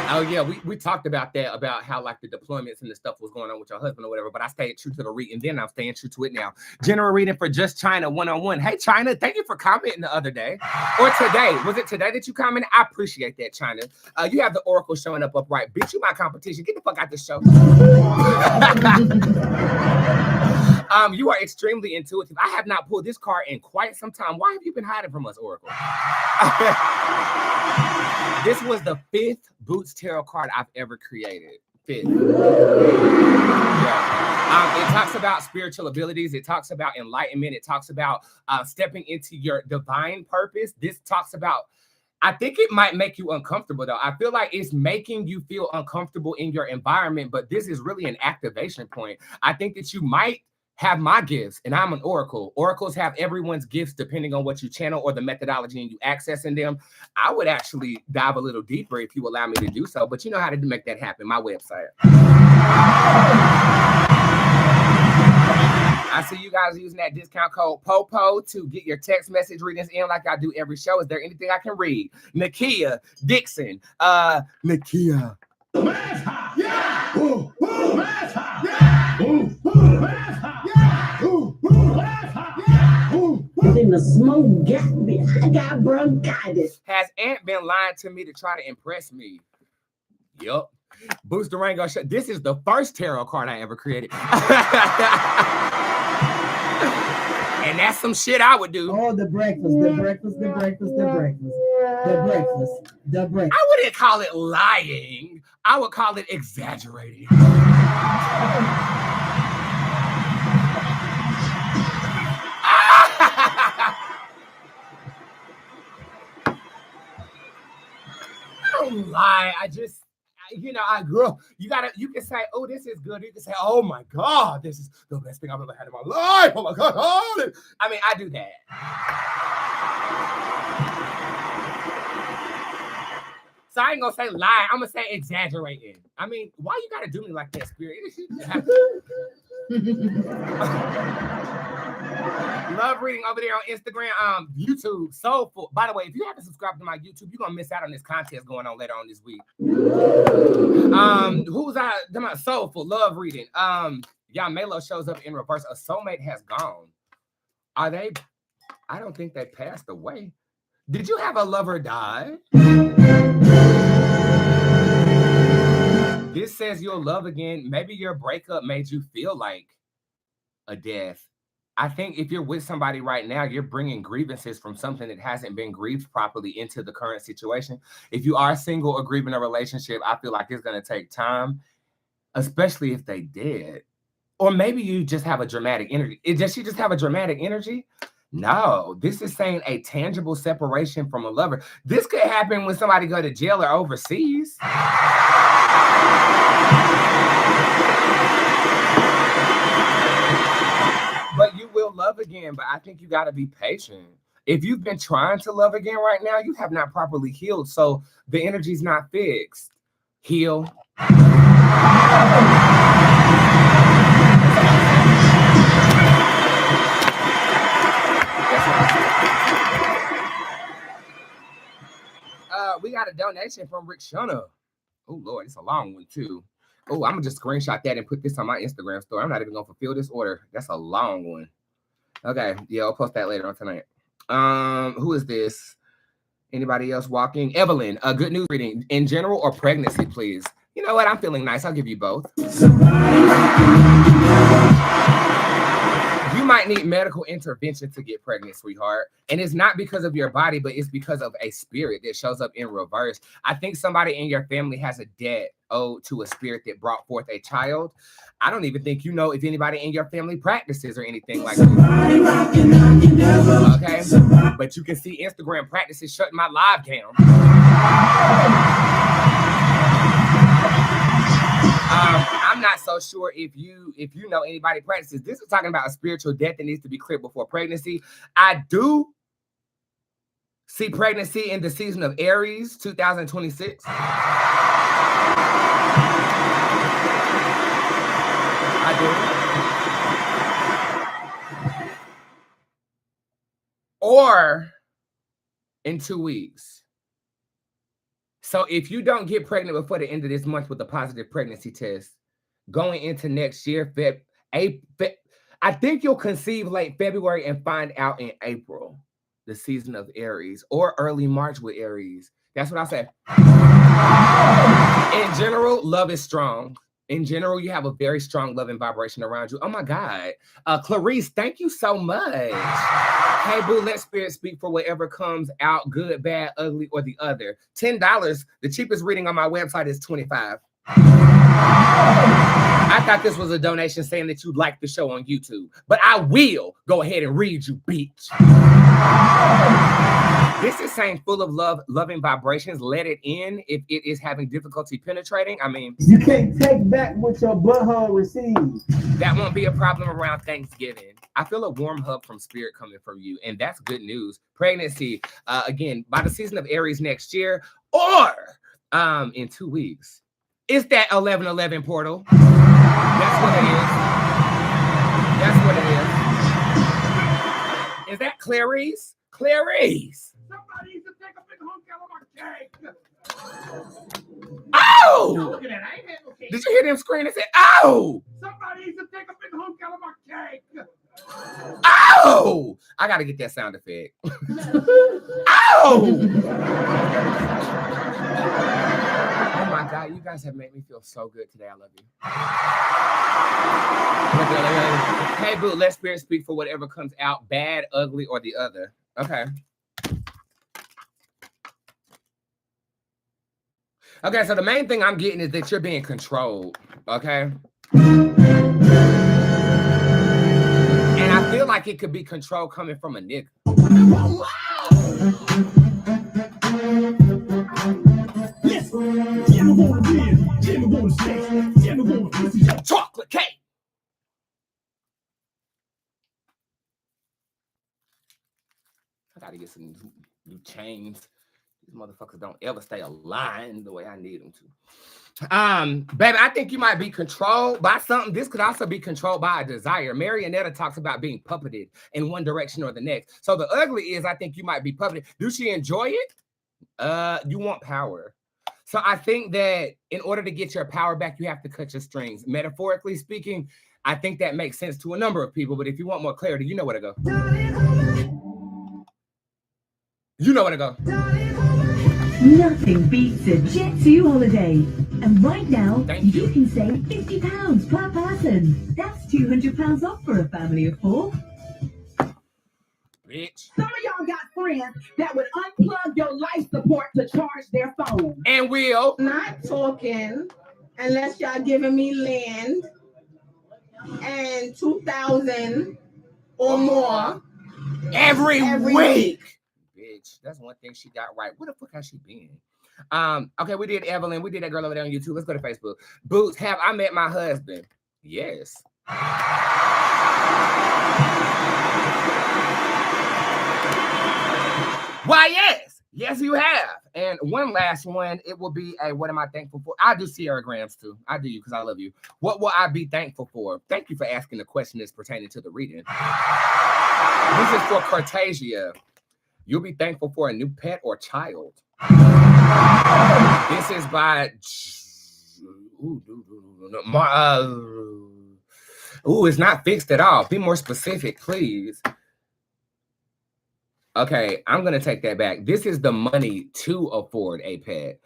Oh yeah, we talked about that, about how like the deployments and the stuff was going on with your husband or whatever, but I stayed true to the reading then. I'm staying true to it now. General reading for Just China 101. Hey China, thank you for commenting the other day or today. Was it today that you commented? I appreciate that, China. You have the oracle showing up upright. Bitch, you my competition. Get the fuck out the show. You are extremely intuitive. I have not pulled this card in quite some time. Why have you been hiding from us, Oracle? This was the 5th Bootz tarot card I've ever created. 5th. Yeah. It talks about spiritual abilities. It talks about enlightenment. It talks about stepping into your divine purpose. This talks about, I think it might make you uncomfortable though. I feel like it's making you feel uncomfortable in your environment, but this is really an activation point. I think that you might have my gifts, and I'm an oracle. Oracles have everyone's gifts depending on what you channel or the methodology and you accessing them. I would actually dive a little deeper if you allow me to do so, but you know how to make that happen. My website. I see you guys using that discount code POPO to get your text message readings in like I do every show. Is there anything I can read? Nakia Dixon. Nakia. Yeah! Ooh, ooh, yeah! Ooh, ooh, yeah! Ooh, ooh, yeah! Ooh, In the smoke got me. I got bronchitis. Has Aunt been lying to me to try to impress me? Yup. Boots Durango. This is the first tarot card I ever created. And that's some shit I would do. Oh, the breakfast. I wouldn't call it lying. I would call it exaggerating. I don't lie. I just, I grew up. You can say, oh, this is good. You can say, oh my God, this is the best thing I've ever had in my life. Oh my God. Oh. I mean, I do that. So I ain't gonna say lie. I'm gonna say exaggerating. I mean, why you gotta do me like that, Spirit? Love reading over there on Instagram, YouTube, Soulful. By the way, if you haven't subscribed to my YouTube, you're gonna miss out on this contest going on later on this week. Who's Soulful, love reading. Melo shows up in reverse. A soulmate has gone. Are they? I don't think they passed away. Did you have a lover die? This says you'll love again. Maybe your breakup made you feel like a death. I think if you're with somebody right now, you're bringing grievances from something that hasn't been grieved properly into the current situation. If you are single or grieving a relationship, I feel like it's going to take time, especially if they did. Or maybe you just have a dramatic energy. Does she just have a dramatic energy? No, this is saying a tangible separation from a lover. This could happen when somebody go to jail or overseas. But you will love again, but I think you got to be patient. If you've been trying to love again right now, you have not properly healed, so the energy's not fixed. Heal. We got a donation from Rick Shunner. Oh, Lord, it's a long one, too. Oh, I'm going to just screenshot that and put this on my Instagram story. I'm not even going to fulfill this order. That's a long one. Okay, yeah, I'll post that later on tonight. Who is this? Anybody else walking? Evelyn, a good news reading in general or pregnancy, please. You know what? I'm feeling nice. I'll give you both. You might need medical intervention to get pregnant, sweetheart. And it's not because of your body, but it's because of a spirit that shows up in reverse. I think somebody in your family has a debt owed to a spirit that brought forth a child. I don't even think you know if anybody in your family practices or anything like that. Okay? But you can see Instagram practices shutting my live down. I'm not so sure if you know anybody practices. This is talking about a spiritual death that needs to be cleared before pregnancy. I do see pregnancy in the season of Aries 2026. I do. Or in 2 weeks. So if you don't get pregnant before the end of this month with a positive pregnancy test, going into next year, I think you'll conceive late February and find out in April, the season of Aries, or early March with Aries. That's what I say. In general, love is strong. In general, you have a very strong loving vibration around you. Oh my God. Clarice, thank you so much. Hey, boo, let spirit speak for whatever comes out, good, bad, ugly, or the other. $10. The cheapest reading on my website is $25. I thought this was a donation saying that you'd like the show on YouTube, but I will go ahead and read you, bitch. This is saying full of love, loving vibrations. Let it in if it is having difficulty penetrating. I mean, you can't take back what your butthole receives. That won't be a problem around Thanksgiving. I feel a warm hug from spirit coming from you, and that's good news. Pregnancy, again, by the season of Aries next year, or in 2 weeks. It's that 1111 portal. That's what it is. That's what it is. Is that Clarice? Clarice. Somebody needs to take a big hunk out of my cake. Oh! Look at that. I ain't had no cake. Did you hear them scream and say, oh! Somebody needs to take a big hunk out of my cake. Oh! I got to get that sound effect. Oh! Oh my God, you guys have made me feel so good today. I love you. Hey, boo, let spirit speak for whatever comes out, bad, ugly, or the other. Okay. Okay, so the main thing I'm getting is that you're being controlled, okay? And I feel like it could be control coming from a nigga. Chocolate cake. I gotta get some new chains. These motherfuckers don't ever stay aligned the way I need them to. Baby, I think you might be controlled by something. This could also be controlled by a desire. Marionetta talks about being puppeted in one direction or the next. So the ugly is, I think you might be puppeted. Do she enjoy it? You want power. So I think that in order to get your power back, you have to cut your strings. Metaphorically speaking, I think that makes sense to a number of people. But if you want more clarity, you know where to go. You know where to go. Nothing beats a Jet 2 holiday. And right now, you can save £50 per person. That's £200 off for a family of 4. Bitch. Some of y'all got friends that would unplug your life support to charge their phone. And will. Not talking unless y'all giving me land. $2,000 or more every every week. Bitch, that's one thing she got right. Where the fuck has she been? Okay, we did Evelyn. We did that girl over there on YouTube. Let's go to Facebook. Boots, have I met my husband? Yes. Why, yes. Yes, you have. And one last one, it will be a what am I thankful for? I do Sierra Grams too. I do you because I love you. What will I be thankful for? Thank you for asking the question that's pertaining to the reading. This is for Cartasia. You'll be thankful for a new pet or child. This is by it's not fixed at all. Be more specific, please. Okay, I'm gonna take that back. This is the money to afford a pet.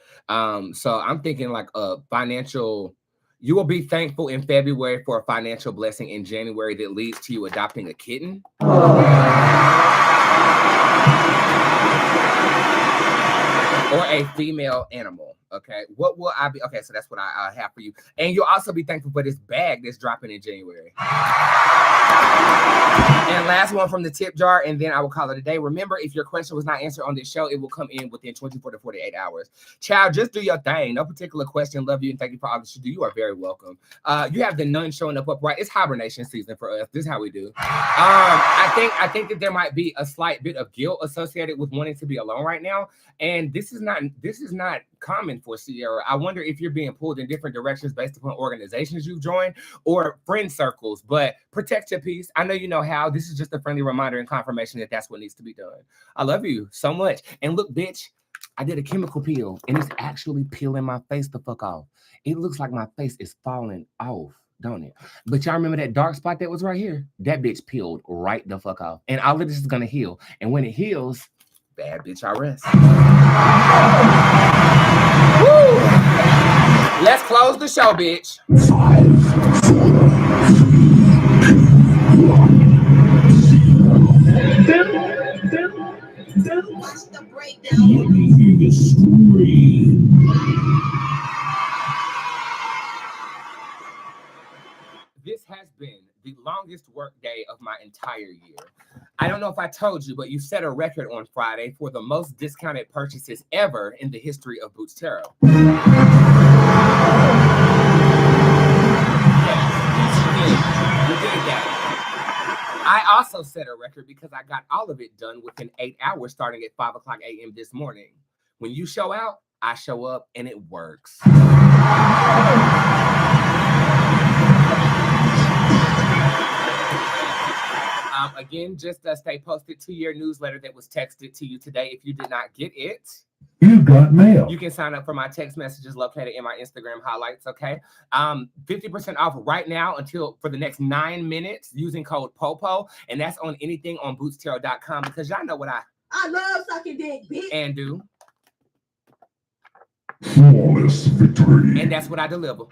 So I'm thinking like a financial. You will be thankful in February for a financial blessing in January that leads to you adopting a kitten. Or a female animal. Okay, what will I be? Okay, so that's what I have for you. And you'll also be thankful for this bag that's dropping in January. And last one from the tip jar, and then I will call it a day. Remember, if your question was not answered on this show, it will come in within 24 to 48 hours. Child, just do your thing. No particular question. Love you and thank you for all that you do. You are very welcome. You have the nun showing up upright. It's hibernation season for us. This is how we do. I think that there might be a slight bit of guilt associated with wanting to be alone right now. And this is not common for Sierra. I wonder if you're being pulled in different directions based upon organizations you've joined or friend circles, but protect your peace. I know you know how. This is just a friendly reminder and confirmation that that's what needs to be done. I love you so much. And look, bitch, I did a chemical peel and it's actually peeling my face the fuck off. It looks like my face is falling off, don't it? But y'all remember that dark spot that was right here? That bitch peeled right the fuck off. And all of this is gonna heal. And when it heals, bad bitch, I rest. Woo! Let's close the show, bitch. 5, 4, 3, Watch the breakdown. let me hear you scream. This has been the longest work day of my entire year. I don't know if I told you, but you set a record on Friday for the most discounted purchases ever in the history of Bootzé Tarot. Yes, you did that. I also set a record because I got all of it done within 8 hours starting at 5 o'clock a.m. this morning. When you show out, I show up and it works. Again, just stay posted to your newsletter that was texted to you today. If you did not get it, You got mail. you can sign up for my text messages located in my Instagram highlights, okay? 50% off right now for the next 9 minutes using code POPO, and that's on anything on bootztarot.com because y'all know what I love sucking dick, bitch. and do, Flawless victory. and that's what I deliver.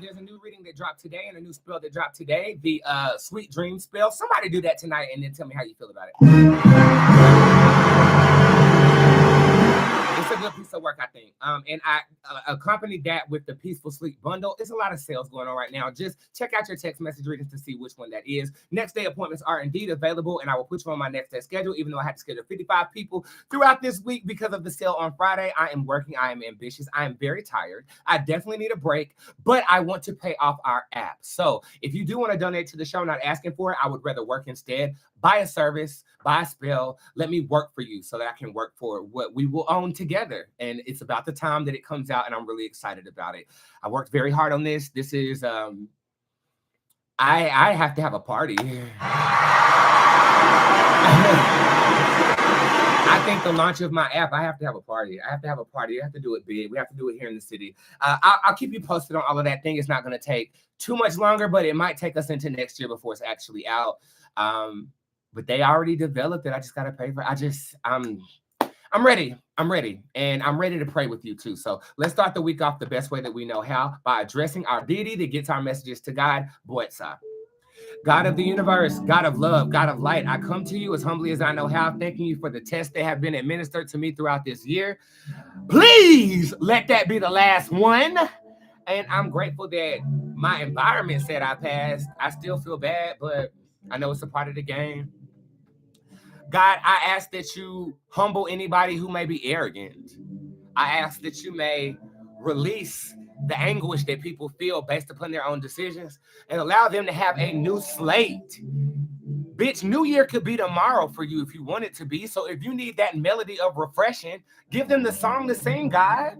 There's a new reading that dropped today and a new spell that dropped today. The Sweet Dream spell. Somebody do that tonight and then tell me how you feel about it. It's a good piece of work, I think. And I accompanied that with the Peaceful Sleep bundle. There's a lot of sales going on right now. Just check out your text message readings to see which one that is. Next day appointments are indeed available, and I will put you on my next day schedule, even though I had to schedule 55 people throughout this week because of the sale on Friday. I am working. I am ambitious. I am very tired. I definitely need a break, but I want to pay off our app. So if you do want to donate to the show, not asking for it, I would rather work instead. Buy a service, buy a spell. Let me work for you so that I can work for what we will own together. And it's about the time that it comes out, and I'm really excited about it. I worked very hard on this. This is, I have to have a party. I think the launch of my app, I have to have a party. I have to have a party. I have to do it big. We have to do it here in the city. I'll keep you posted on all of that thing. It's not going to take too much longer, but it might take us into next year before it's actually out. But they already developed it. I just got to pay for it. I'm ready. I'm ready. And I'm ready to pray with you too. So let's start the week off the best way that we know how, by addressing our deity that gets our messages to God, Bootzé. God of the universe, God of love, God of light, I come to you as humbly as I know how, thanking you for the tests that have been administered to me throughout this year. Please let that be the last one. And I'm grateful that my environment said I passed. I still feel bad, but I know it's a part of the game. God, I ask that you humble anybody who may be arrogant. I ask that you may release the anguish that people feel based upon their own decisions and allow them to have a new slate. Bitch, New Year could be tomorrow for you if you want it to be. So if you need that melody of refreshing, give them the song to sing, God.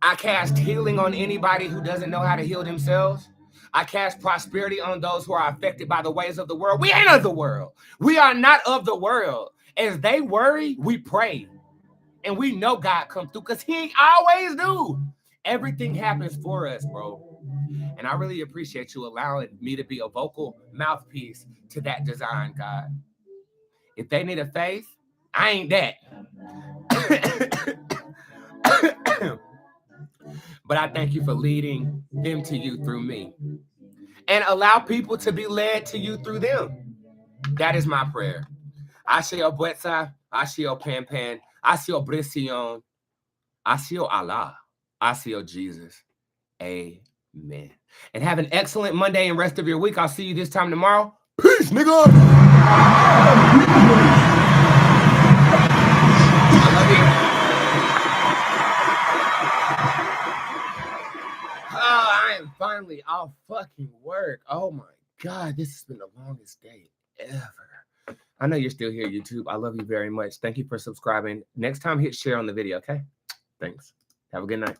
I cast healing on anybody who doesn't know how to heal themselves. I cast prosperity on those who are affected by the ways of the world. We ain't of the world. We are not of the world. As they worry, we pray. And we know God come through because he always do. Everything happens for us, bro. And I really appreciate you allowing me to be a vocal mouthpiece to that design, God. If they need a faith, I ain't that. But I thank you for leading them to you through me. And allow people to be led to you through them. That is my prayer. Asio Bootzé, Asio Pan Pan, Asio Brision, Asio Allah, Asio Jesus. Amen. And have an excellent Monday and rest of your week. I'll see you this time tomorrow. Peace, nigga. I love you. Oh, I am finally off fucking work. Oh my God, this has been the longest day ever. I know you're still here, YouTube. I love you very much. Thank you for subscribing. Next time, hit share on the video, okay? Thanks. Have a good night.